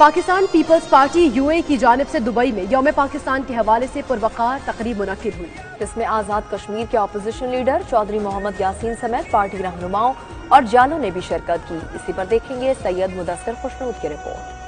Pakistan Peoples Party UAE کی جانب سے دبئی میں یوم پاکستان کے حوالے سے پروقار تقریب منعقد ہوئی۔ اس میں آزاد کشمیر کے اپوزیشن لیڈر چودھری محمد یاسین سمیت پارٹی رہنماؤں اور جالوں نے بھی شرکت کی۔ اسی پر دیکھیں گے سید مدثر خوشنود کی رپورٹ۔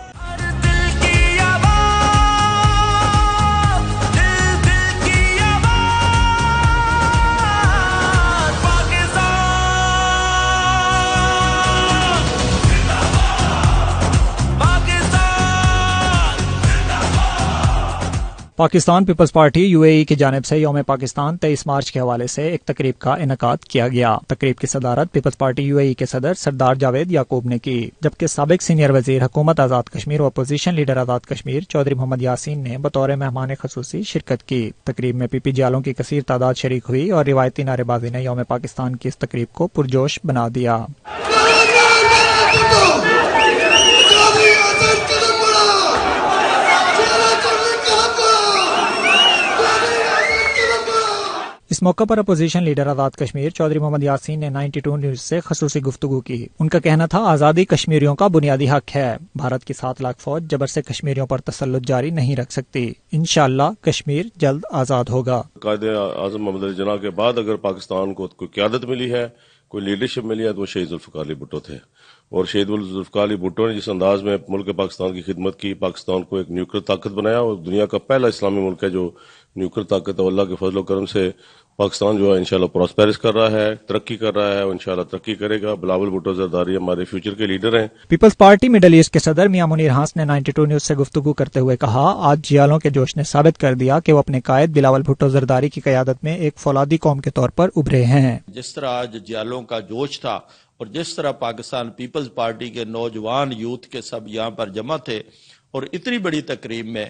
پاکستان پیپلز پارٹی UAE کی جانب سے یوم پاکستان 23 مارچ کے حوالے سے ایک تقریب کا انعقاد کیا گیا۔ تقریب کی صدارت پیپلز پارٹی UAE کے صدر سردار جاوید یعقوب نے کی، جبکہ سابق سینئر وزیر حکومت آزاد کشمیر و اپوزیشن لیڈر آزاد کشمیر چودھری محمد یاسین نے بطور مہمان خصوصی شرکت کی۔ تقریب میں PP جالوں کی کثیر تعداد شریک ہوئی اور روایتی نعرے بازی نے یوم پاکستان کی اس تقریب کو پرجوش بنا دیا۔ اس موقع پر اپوزیشن لیڈر آزاد کشمیر چودھری محمد یاسین نے 92 نیوز سے خصوصی گفتگو کی۔ ان کا کہنا تھا آزادی کشمیریوں کا بنیادی حق ہے۔ بھارت کی 7 لاکھ فوج جبر سے کشمیریوں پر تسلط جاری نہیں رکھ سکتی۔ انشاءاللہ کشمیر جلد آزاد ہوگا۔ قائد اعظم محمد علی جناح کے بعد اگر پاکستان کو کوئی قیادت ملی ہے، کوئی لیڈرشپ ملی ہے تو وہ شہید ذوالفقار علی بھٹو تھے، اور شہید ذوالفقار علی بھٹو نے جس انداز میں ملک پاکستان کی خدمت کی، پاکستان کو ایک نیوکلیر طاقت بنایا، اور دنیا کا پہلا اسلامی ملک ہے جو نیوکلیر طاقت ہے۔ اللہ کے فضل و کرم سے پاکستان جو ہے انشاءاللہ پراسپیرس کر رہا ہے، ترقی کر رہا ہے، اور انشاءاللہ ترقی کرے گا۔ بلاول بھٹو زرداری ہمارے فیوچر کے لیڈر ہیں۔ پیپلز پارٹی مڈل ایسٹ کے صدر میاں منیر ہانس نے 92 نیوز سے گفتگو کرتے ہوئے کہا، آج جیالوں کے جوش نے ثابت کر دیا کہ وہ اپنے قائد بلاول بھٹو زرداری کی قیادت میں ایک فولادی قوم کے طور پر ابھرے ہیں۔ جس طرح آج جیالوں کا جوش تھا اور جس طرح پاکستان پیپلز پارٹی کے نوجوان یوتھ کے سب یہاں پر جمع تھے، اور اتنی بڑی تقریب میں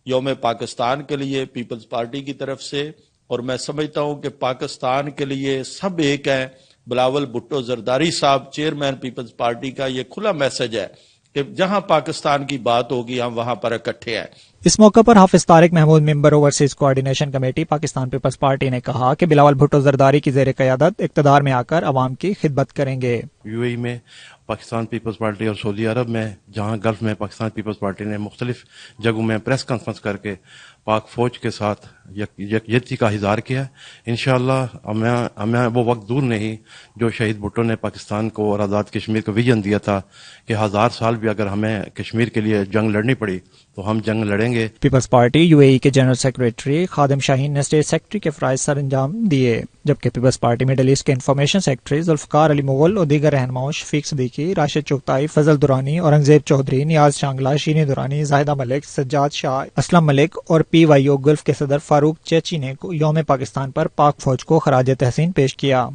یوم پاکستان کے لیے پیپلز پارٹی کی طرف سے، اور میں سمجھتا ہوں کہ پاکستان کے لیے سب ایک ہیں۔ بلاول بھٹو زرداری صاحب چیئرمین پیپلز پارٹی کا یہ کھلا میسج ہے کہ جہاں پاکستان کی بات ہوگی ہم وہاں پر اکٹھے ہیں۔ اس موقع پر Hafiz Tariq Mahmood member overseas coordination committee Pakistan Peoples Party نے کہا کہ بلاول بھٹو زرداری کی زیر قیادت اقتدار میں آ کر عوام کی خدمت کریں گے۔ UAE میں پاکستان پیپلز پارٹی اور سعودی عرب میں، جہاں گلف میں پاکستان پیپلز پارٹی نے مختلف جگہوں میں پریس کانفرنس کر کے پاک فوج کے ساتھ یکجہتی کا اظہار کیا۔ انشاءاللہ ہمیں وہ وقت دور نہیں جو شہید بھٹو نے پاکستان کو اور آزاد کشمیر کو ویژن دیا تھا کہ 1000 سال بھی اگر ہمیں کشمیر کے لیے جنگ لڑنی پڑی تو ہم جنگ لڑیں گے۔ پیپلز پارٹی UAE کے جنرل سیکریٹری خادم شاہین نے اسٹیٹ سیکرٹری کے فرائض سر انجام دیے، جبکہ پیپلز پارٹی مڈل ایسٹ کے انفارمیشن سیکرٹری ذوالفقار علی مغل اور دیگر رہنماؤں شفیق صدیقی، راشد چغتائی، فضل دورانی، اورنگزیب چودھری، نیاز شانگلہ، شینی دورانی، زاہدہ ملک، سجاد شاہ، اسلم ملک اور PYO گلف کے صدر فاروق چیچی نے یوم پاکستان پر پاک فوج کو خراج تحسین پیش کیا۔